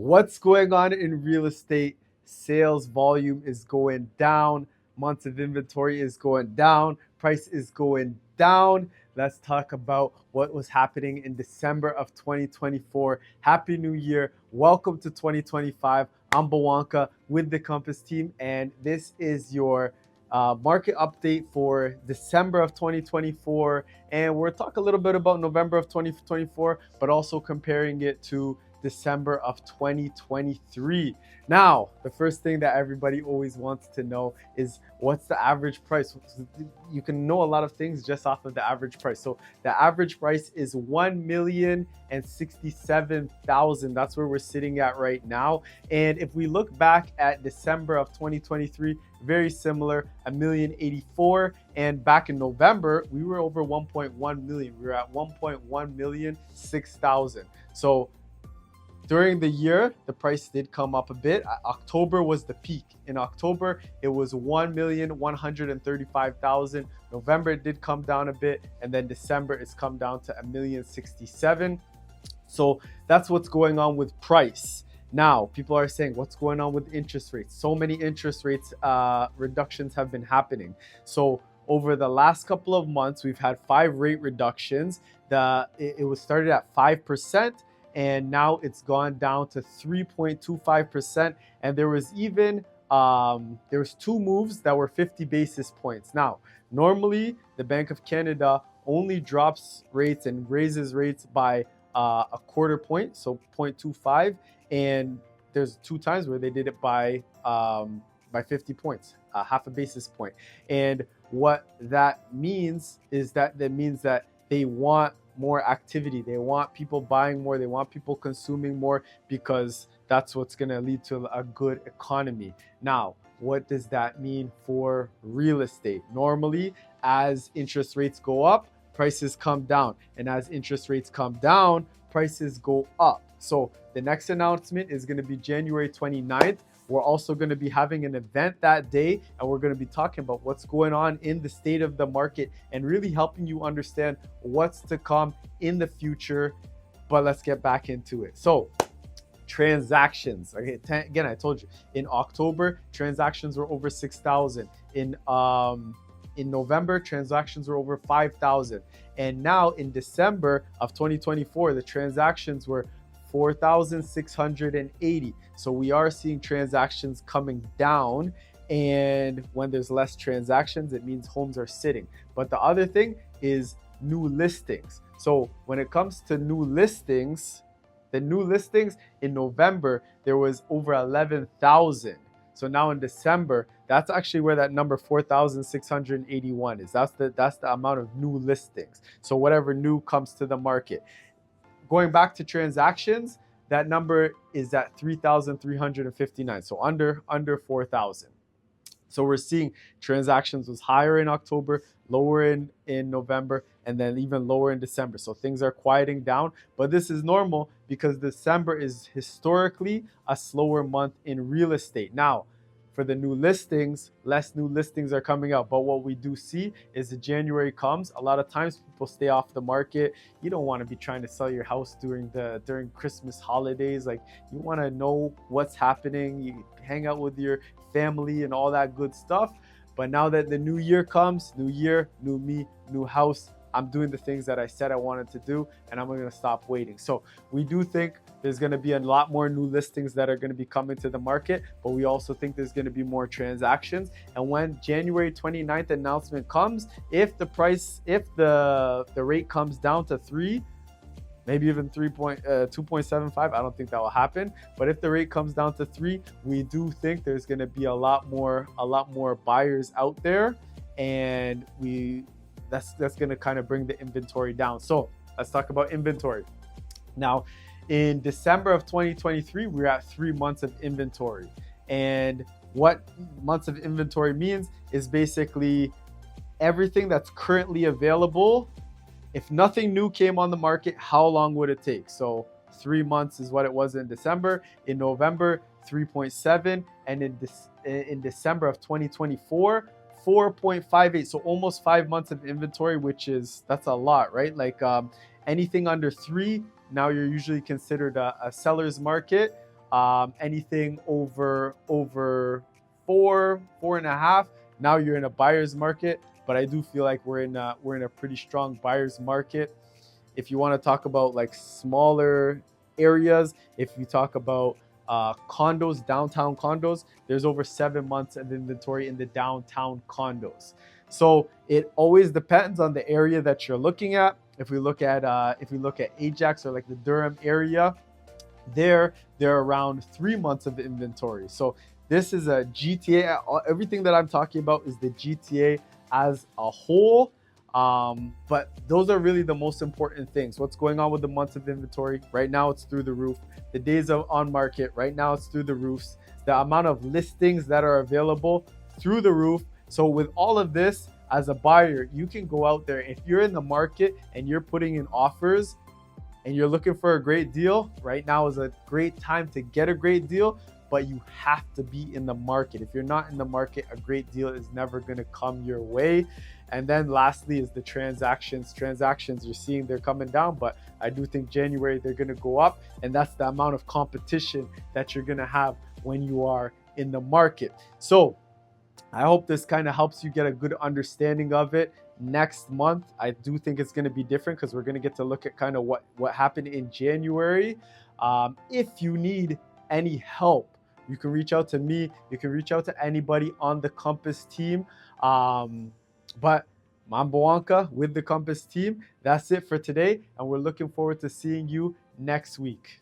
What's going on in real estate? Sales volume is going down. Months of inventory is going down. Price is going down. Let's talk about what was happening in December of 2024. Happy New Year. Welcome to 2025. I'm Bawanka with the Compass team, and this is your market update for December of 2024. And we'll talk a little bit about November of 2024, but also comparing it to December of 2023. Now, the first thing that everybody always wants to know is what's the average price? You can know a lot of things just off of the average price. So the average price is 1,067,000. That's where we're sitting at right now. And if we look back at December of 2023, very similar, 1,084,000. And back in November, we were over 1.1 million. We were at 1.1 million 6,000. So during the year, the price did come up a bit. October was the peak. In October, it was 1,135,000. November, it did come down a bit. And then December, it's come down to 1,067,000. So that's what's going on with price. Now, people are saying, what's going on with interest rates? So many interest rates reductions have been happening. So over the last couple of months, we've had 5 rate reductions. It was started at 5%. And now it's gone down to 3.25%. And there was even there was 2 moves that were 50 basis points. Now, normally the Bank of Canada only drops rates and raises rates by a quarter point, so 0.25. And there's 2 times where they did it by 50 points, half a basis point. And what that means is that they want more activity. They want people buying more. They want people consuming more because that's what's going to lead to a good economy. Now, what does that mean for real estate? Normally, as interest rates go up, prices come down. And as interest rates come down, prices go up. So the next announcement is going to be January 29th. We're also going to be having an event that day, and we're going to be talking about what's going on in the state of the market and really helping you understand what's to come in the future. But let's get back into it. So transactions. Okay, again, I told you in October, transactions were over 6,000. In November, transactions were over 5,000. And now in December of 2024, the transactions were 4,680. So we are seeing transactions coming down. And when there's less transactions, it means homes are sitting. But the other thing is new listings. So when it comes to new listings, the new listings in November, there was over 11,000. So now in December, that's actually where that number 4,681 is. That's the amount of new listings. So whatever new comes to the market. Going back to transactions, that number is at 3,359. So under 4,000. So we're seeing transactions was higher in October, lower in November, and then even lower in December. So things are quieting down, but this is normal because December is historically a slower month in real estate. Now, for the new listings, less new listings are coming out. But what we do see is that January comes, a lot of times people stay off the market. You don't want to be trying to sell your house during Christmas holidays. Like, you want to know what's happening. You hang out with your family and all that good stuff. But now that the new year comes, new year, new me, new house, I'm doing the things that I said I wanted to do, and I'm going to stop waiting. So we do think there's going to be a lot more new listings that are going to be coming to the market, but we also think there's going to be more transactions. And when January 29th announcement comes, if the rate comes down to 3, maybe even 2.75, I don't think that will happen. But if the rate comes down to 3, we do think there's going to be a lot more buyers out there, and that's going to kind of bring the inventory down. So let's talk about inventory. Now, in December of 2023, we're at 3 months of inventory. And what months of inventory means is basically everything that's currently available. If nothing new came on the market, how long would it take? So 3 months is what it was in December. In November, 3.7. And in December of 2024, 4.58. So almost 5 months of inventory, that's a lot, right? Like anything under 3, now you're usually considered a seller's market. Anything over 4.5, now you're in a buyer's market. But I do feel like we're in a pretty strong buyer's market. If you want to talk about like smaller areas, if you talk about condos, downtown condos, there's over 7 months of inventory in the downtown condos. So it always depends on the area that you're looking at. If we look at Ajax or like the Durham area, they're around 3 months of inventory. So this is a GTA. Everything that I'm talking about is the GTA as a whole. But those are really the most important things. What's going on with the months of inventory? Right now, it's through the roof. The days of on market, right now, it's through the roofs. The amount of listings that are available, through the roof. So with all of this, as a buyer, you can go out there. If you're in the market and you're putting in offers and you're looking for a great deal, right now is a great time to get a great deal, but you have to be in the market. If you're not in the market, a great deal is never going to come your way. And then lastly is the transactions. Transactions, you're seeing they're coming down, but I do think January they're going to go up. And that's the amount of competition that you're going to have when you are in the market. So I hope this kind of helps you get a good understanding of it. Next month, I do think it's going to be different because we're going to get to look at kind of what happened in January. If you need any help, you can reach out to me. You can reach out to anybody on the Compass team. But Mamboanka with the Compass team, that's it for today. And we're looking forward to seeing you next week.